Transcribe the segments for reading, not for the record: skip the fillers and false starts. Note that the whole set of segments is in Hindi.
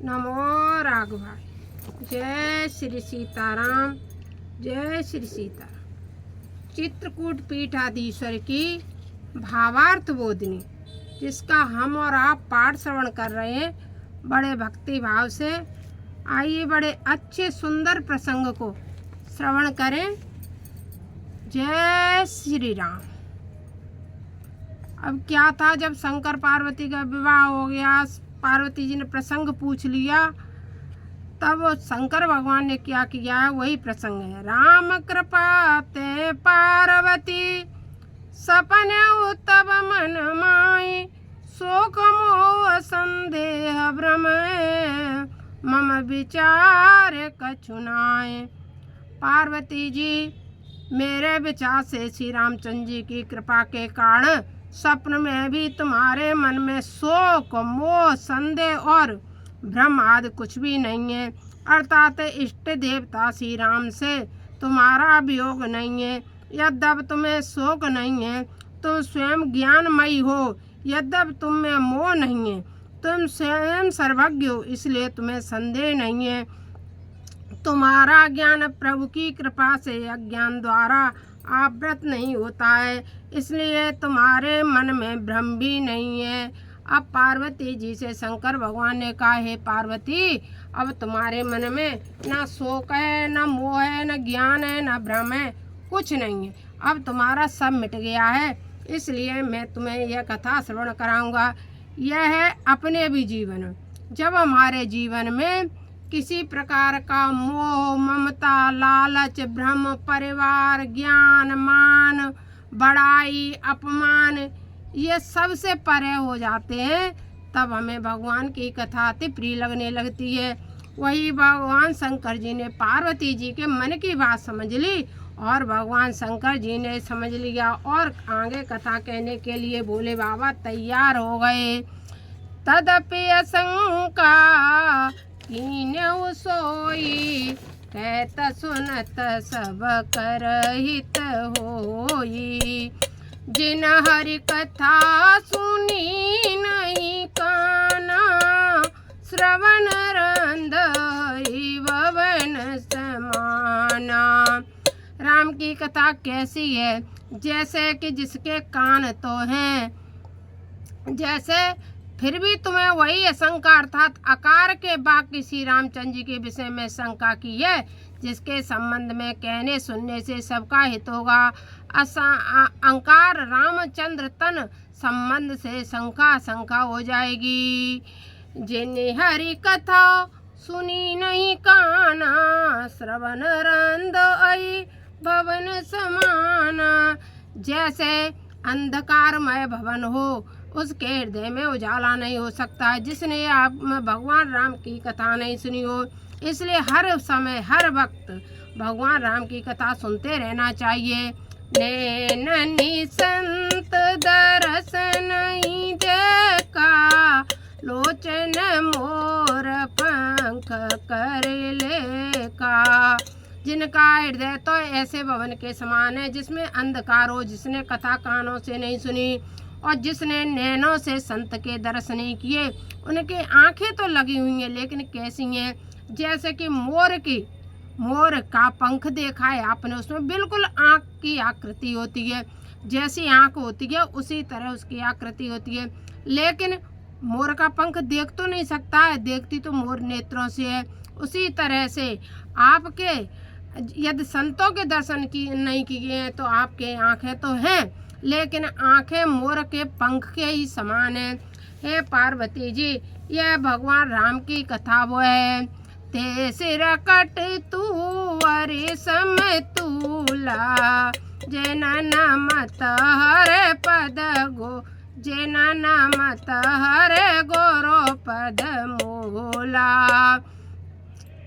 नमो राघवाय। जय श्री सीताराम, जय श्री सीताराम। चित्रकूट पीठाधीश्वर की भावार्थ बोधनी, जिसका हम और आप पाठ श्रवण कर रहे हैं बड़े भक्ति भाव से। आइए बड़े अच्छे सुंदर प्रसंग को श्रवण करें। जय श्री राम। अब क्या था, जब शंकर पार्वती का विवाह हो गया, पार्वती जी ने प्रसंग पूछ लिया, तब शंकर भगवान ने क्या किया है वही प्रसंग है। राम कृपा ते पार्वती सपने तब मन माई, शोक मोह संदेह भ्रम मम विचार कछुनाए। पार्वती जी, मेरे विचार से श्री रामचंद्र जी की कृपा के कारण स्वप्न में भी तुम्हारे मन में शोक मोह संदेह और भ्रम आदि कुछ भी नहीं है। अर्थात इष्ट देवता श्री राम से तुम्हारा वियोग नहीं है। यद्यपि तुम्हें शोक नहीं है, तुम स्वयं ज्ञानमयी हो। यद्यपि तुम में मोह नहीं है, तुम स्वयं सर्वज्ञ हो, इसलिए तुम्हें संदेह नहीं है। तुम्हारा ज्ञान प्रभु की कृपा से अज्ञान द्वारा आवृत नहीं होता है, इसलिए तुम्हारे मन में भ्रम भी नहीं है। अब पार्वती जी से शंकर भगवान ने कहा, हे पार्वती, अब तुम्हारे मन में ना शोक है, ना मोह है, ना ज्ञान है, ना भ्रम है, कुछ नहीं है। अब तुम्हारा सब मिट गया है, इसलिए मैं तुम्हें यह कथा श्रवण कराऊंगा। यह है अपने भी जीवन, जब हमारे जीवन में किसी प्रकार का मोह ममता लालच भ्रम परिवार ज्ञान मान बड़ाई अपमान ये सबसे परे हो जाते हैं, तब हमें भगवान की कथा अति प्रिय लगने लगती है। वही भगवान शंकर जी ने पार्वती जी के मन की बात समझ ली और भगवान शंकर जी ने समझ लिया और आगे कथा कहने के लिए भोले बाबा तैयार हो गए। तदपि शंका कीन्यउ सोई, कहत सुनत सब कर हित होई। जिन हरि कथा सुनी नहीं काना, श्रवण रंधई भवन समाना। राम की कथा कैसी है? जैसे कि जिसके कान तो हैं, जैसे फिर भी तुम्हें वही शंका अर्थात आकार के बाकी श्री रामचंद्र जी के विषय में शंका की है, जिसके संबंध में कहने सुनने से सबका हित होगा। अंकार रामचंद्र तन संबंध से शंका हो जाएगी। जिन हरि कथा सुनी नहीं काना, श्रवण रंध आई भवन समाना। जैसे अंधकारमय भवन हो, उसके हृदय में उजाला नहीं हो सकता जिसने आप भगवान राम की कथा नहीं सुनी हो। इसलिए हर समय हर वक्त भगवान राम की कथा सुनते रहना चाहिए। नैननी संत दरस नहीं देखा, लोचन मोर पंख कर लेका। जिनका हृदय तो ऐसे भवन के समान है जिसमें अंधकार हो, जिसने कथा कानों से नहीं सुनी और जिसने नैनों से संत के दर्शन नहीं किए, उनके आंखें तो लगी हुई हैं लेकिन कैसी हैं? जैसे कि मोर का पंख देखा है आपने, उसमें बिल्कुल आँख की आकृति होती है, जैसी आँख होती है उसी तरह उसकी आकृति होती है। लेकिन मोर का पंख देख तो नहीं सकता है, देखती तो मोर नेत्रों से है। उसी तरह से आपके यदि संतों के दर्शन की नहीं किए हैं तो आपके आँखें तो हैं, लेकिन आंखें मोर के पंख के ही समान है। हे पार्वती जी, यह भगवान राम की कथा वो है। ते सिर कट तू अरे समय तूला, जेना नमत हरे पद गो, जेना नमत हरे गोरो पद मोला।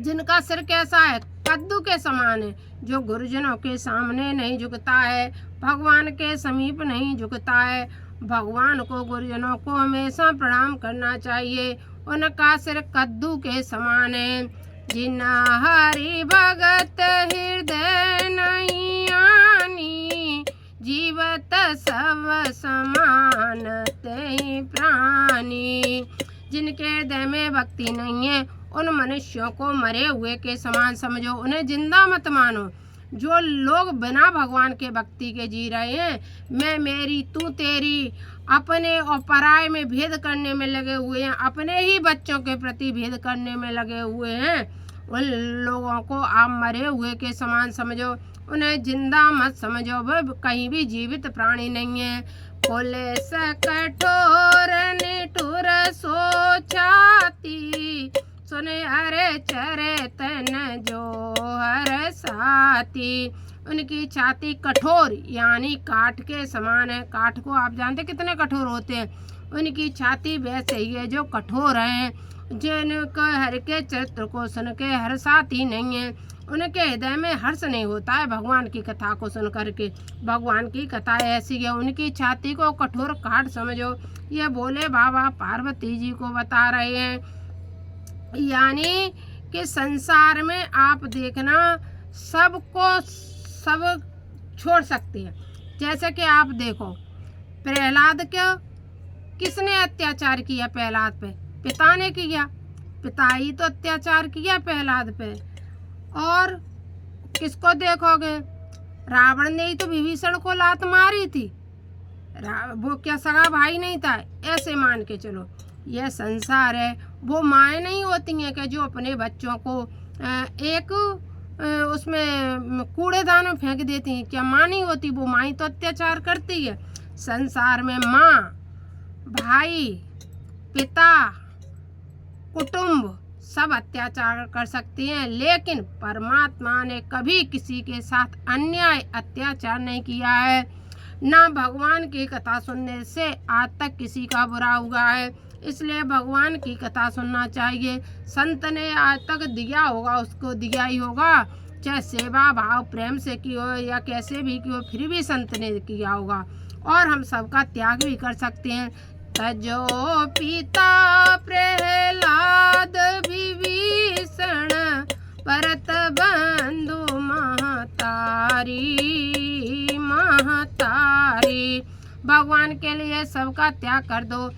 जिनका सिर कैसा है? कद्दू के समान है, जो गुरुजनों के सामने नहीं झुकता है, भगवान के समीप नहीं झुकता है। भगवान को गुरुजनों को हमेशा प्रणाम करना चाहिए। उनका सिर कद्दू के समान है। जिना हरि भगत हृदय नहीं आनी, जीवत सब समान ते प्राणी। जिनके हृदय में भक्ति नहीं है उन मनुष्यों को मरे हुए के समान समझो, उन्हें जिंदा मत मानो। जो लोग बिना भगवान के भक्ति के जी रहे हैं, मैं मेरी तू तेरी, अपने और पराये में भेद करने में लगे हुए हैं, अपने ही बच्चों के प्रति भेद करने में लगे हुए हैं, उन लोगों को आप मरे हुए के समान समझो, उन्हें जिंदा मत समझो। वह कहीं भी जीवित प्राणी नहीं है। बोले स कठोर निठुर सोचाती, सुने हरे चरे तन जो हर साथी। उनकी छाती कठोर यानी काठ के समान है। काठ को आप जानते कितने कठोर होते हैं। उनकी छाती वैसे ही है जो कठोर हैं, जिनके हर के चरित्र को सुन के हर साथी नहीं है। उनके हृदय में हर्ष नहीं होता है भगवान की कथा को सुन करके। भगवान की कथा ऐसी है, उनकी छाती को कठोर काठ समझो। ये बोले बाबा पार्वती जी को बता रहे हैं। यानी कि संसार में आप देखना सबको सब छोड़ सकते हैं। जैसे कि आप देखो प्रहलाद को किसने अत्याचार किया प्रहलाद पे? पिता ने किया। पिता ही तो अत्याचार किया प्रहलाद पे। और किसको देखोगे, रावण ने ही तो विभीषण को लात मारी थी। वो क्या सगा भाई नहीं था? ऐसे मान के चलो यह संसार है। वो माएँ नहीं होती हैं कि जो अपने बच्चों को एक उसमें कूड़ेदान में फेंक देती हैं। क्या माँ नहीं होती? वो माँ ही तो अत्याचार करती है। संसार में माँ, भाई, पिता, कुटुंब सब अत्याचार कर सकती हैं, लेकिन परमात्मा ने कभी किसी के साथ अन्याय अत्याचार नहीं किया है। ना भगवान की कथा सुनने से आज तक किसी का बुरा हुआ है। इसलिए भगवान की कथा सुनना चाहिए। संत ने आज तक दिया होगा उसको दिया ही होगा, चाहे सेवा भाव प्रेम से की हो या कैसे भी की हो, फिर भी संत ने किया होगा। और हम सबका त्याग भी कर सकते हैं। तजो पिता प्रहलाद विभीषण, परत बंधु महतारी महतारी। भगवान के लिए सबका त्याग कर दो।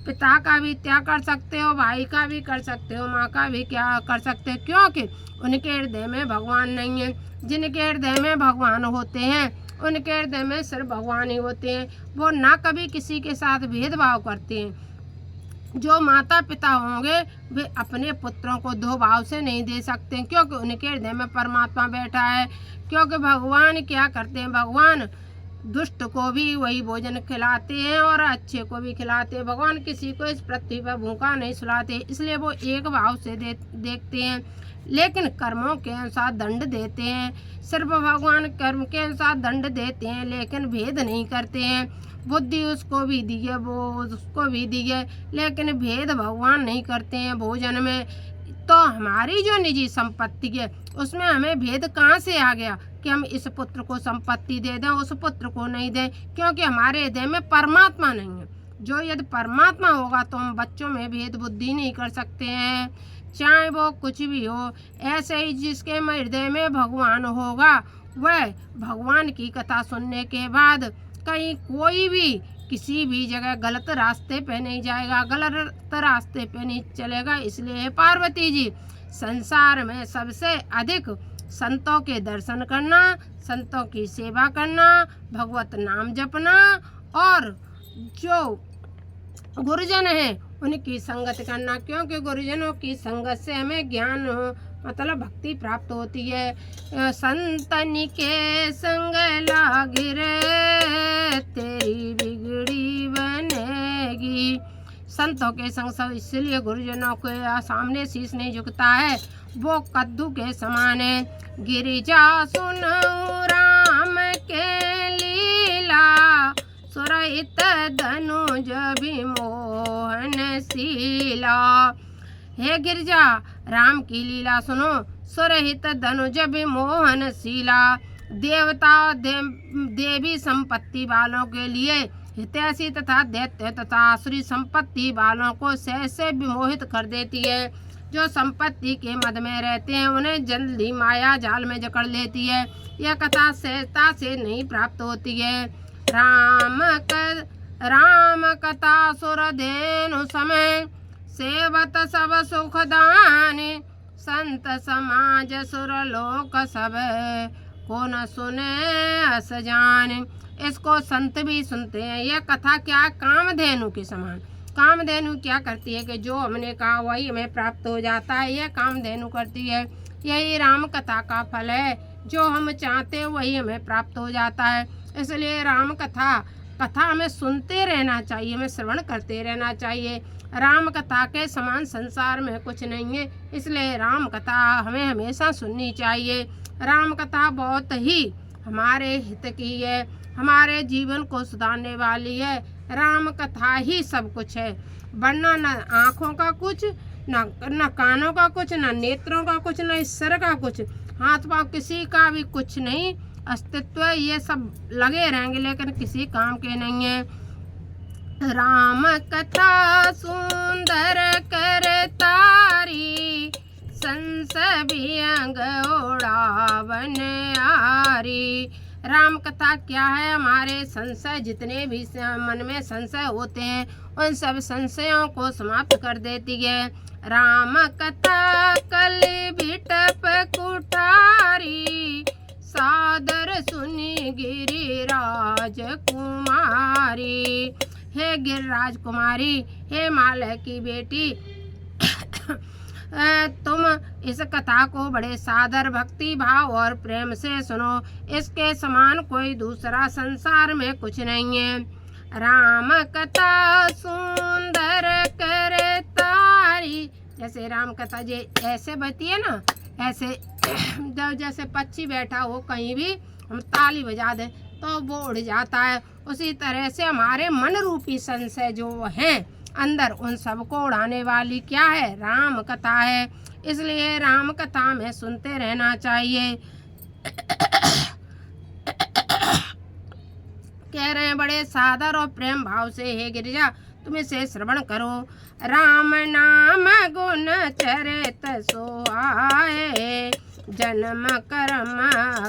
पिता का भी त्याग कर सकते हो, भाई का भी कर सकते हो, माँ का भी क्या कर सकते हो, क्योंकि उनके हृदय में भगवान नहीं है। जिनके हृदय में भगवान होते हैं उनके हृदय में सिर्फ भगवान ही होते हैं। वो ना कभी किसी के साथ भेदभाव करते हैं। जो माता पिता होंगे वे अपने पुत्रों को दो भाव से नहीं दे सकते, क्योंकि उनके हृदय में परमात्मा बैठा है। क्योंकि भगवान क्या करते हैं, भगवान दुष्ट को भी वही भोजन खिलाते हैं और अच्छे को भी खिलाते हैं। भगवान किसी को इस पृथ्वी पर भूखा नहीं सुलाते, इसलिए वो एक भाव से देखते हैं, लेकिन कर्मों के अनुसार दंड देते हैं। सिर्फ भगवान कर्म के अनुसार दंड देते हैं, लेकिन भेद नहीं करते हैं। बुद्धि उसको भी दी है, वो उसको भी दी है, लेकिन भेद भगवान नहीं करते हैं भोजन में। तो हमारी जो निजी संपत्ति है उसमें हमें भेद कहाँ से आ गया कि हम इस पुत्र को संपत्ति दे दें उस पुत्र को नहीं दें, क्योंकि हमारे हृदय में परमात्मा नहीं है। जो यदि परमात्मा होगा तो हम बच्चों में भेद बुद्धि नहीं कर सकते हैं, चाहे वो कुछ भी हो। ऐसे ही जिसके हृदय में भगवान होगा वह भगवान की कथा सुनने के बाद कहीं कोई भी किसी भी जगह गलत रास्ते पे नहीं जाएगा, गलत रास्ते पे नहीं चलेगा। इसलिए पार्वती जी संसार में सबसे अधिक संतों के दर्शन करना, संतों की सेवा करना, भगवत नाम जपना और जो गुरुजन है उनकी संगत करना, क्योंकि गुरुजनों की संगत से हमें ज्ञान मतलब भक्ति प्राप्त होती है। संतन के संग लागे रे तेरी बिगड़ी बनेगी। संतों के संग सब, इसलिए गुरुजनों के सामने शीश नहीं झुकता है, वो कद्दू के समान है। गिरिजा सुनो राम के लीला, सुरहित धनुज विमोहन शीला। हे गिरिजा राम की लीला सुनो, सुरहित धनुज विमोहन शीला। देवता देवी संपत्ति वालों के लिए हितैषी तथा दैत्य तथा आसुरी संपत्ति वालों को सहसे विमोहित कर देती है। जो संपत्ति के मद में रहते हैं उन्हें जल्दी माया जाल में जकड़ लेती है। यह कथा सहजता से नहीं प्राप्त होती है। राम कथा सुर धेनु समय, सेवत सब सुख दान, संत समाज सुर लोक सब, को न सुने अस जान। इसको संत भी सुनते हैं। यह कथा क्या कामधेनु के समान। कामधेनु क्या करती है कि जो हमने कहा वही हमें प्राप्त हो जाता है, यह कामधेनु करती है। यही राम कथा का फल है, जो हम चाहते हैं वही हमें प्राप्त हो जाता है। इसलिए राम कथा हमें सुनते रहना चाहिए, हमें श्रवण करते रहना चाहिए। राम कथा के समान संसार में कुछ नहीं है, इसलिए राम कथा हमें हमेशा सुननी चाहिए। राम कथा बहुत ही हमारे हित की है, हमारे जीवन को सुधारने वाली है। राम कथा ही सब कुछ है, वरना न आँखों का कुछ, न कानों का कुछ, न नेत्रों का कुछ, न सिर का कुछ, हाथ पाँव किसी का भी कुछ नहीं अस्तित्व। ये सब लगे रहेंगे लेकिन किसी काम के नहीं है। राम कथा सुंदर कर तारी, संस वियंग ओढ़ावन आरी। राम कथा क्या है? हमारे संशय, जितने भी मन में संशय होते हैं उन सब संशयों को समाप्त कर देती है। राम कथा कल बिटप कुठारी, सादर सुनी गिरिराज कुमारी। हे गिरिराज कुमारी, हे मालय की बेटी, तुम इस कथा को बड़े सादर भक्ति भाव और प्रेम से सुनो। इसके समान कोई दूसरा संसार में कुछ नहीं है। राम कथा सुंदर कर तारी, जैसे राम कथा ऐसे बजती है ना, ऐसे जब जैसे पक्षी बैठा हो कहीं भी हम ताली बजा दें तो वो उड़ जाता है, उसी तरह से हमारे मन रूपी संशय जो हैं अंदर, उन सबको उड़ाने वाली क्या है? राम कथा है। इसलिए राम कथा में सुनते रहना चाहिए। कह रहे हैं बड़े सादर और प्रेम भाव से, हे गिरिजा तुम इसे श्रवण करो। राम नाम गुण चरित सोहाए, जन्म कर्म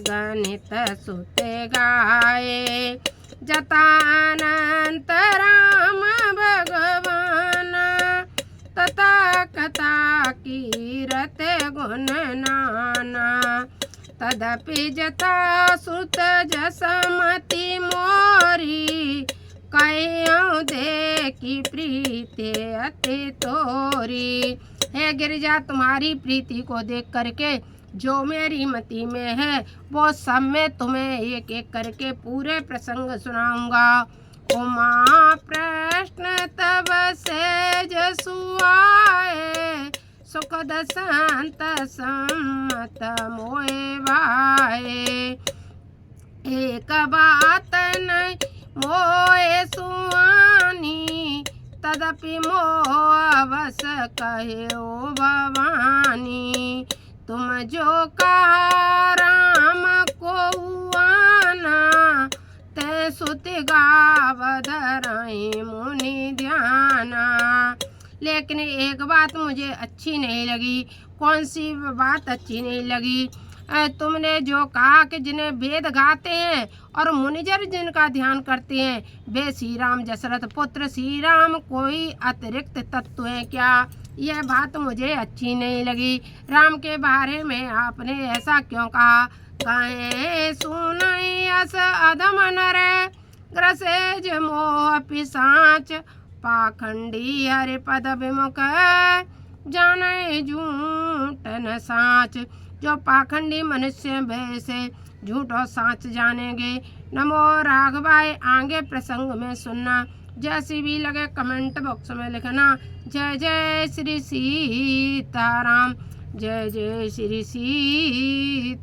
गणित सुते गाए। जतानंत राम भगवान, तथा कथा कीरत गुण नाना। तदपि जथा सुत जसमति मोरी, कहो देखी प्रीति अति तोरी। हे गिरिजा तुम्हारी प्रीति को देख करके जो मेरी मति में है वो सब मैं तुम्हें एक एक करके पूरे प्रसंग सुनाऊंगा। उमा प्रश्न तब सेज सुआए, सुखद संत सम्मत मोए भाए। एक बात नहीं मोए सुआनी, तदपि मोह अवस कहे ओ भवानी। तुम जो कहा राम को आना, ते सुति गावधराई मुनि ध्याना। लेकिन एक बात मुझे अच्छी नहीं लगी। कौन सी बात अच्छी नहीं लगी? तुमने जो कहा कि जिन्हें वेद गाते हैं और मुनिजर जिनका ध्यान करते हैं वे श्री राम दशरथ पुत्र श्री राम कोई अतिरिक्त तत्व है क्या? यह बात मुझे अच्छी नहीं लगी। राम के बारे में आपने ऐसा क्यों कहा? कहे सुनई अस अधम नर, ग्रसेज मोह पिशाच। पाखंडी हरि पद विमुख, जाने झूठ न साच। जो पाखंडी मनुष्य वैसे झूठ और साच जानेंगे। नमो राघवाय। आगे प्रसंग में सुनना। जैसी भी लगे कमेंट बॉक्स में लिखना। जय जय श्री सीताराम, जय जय श्री सीताराम।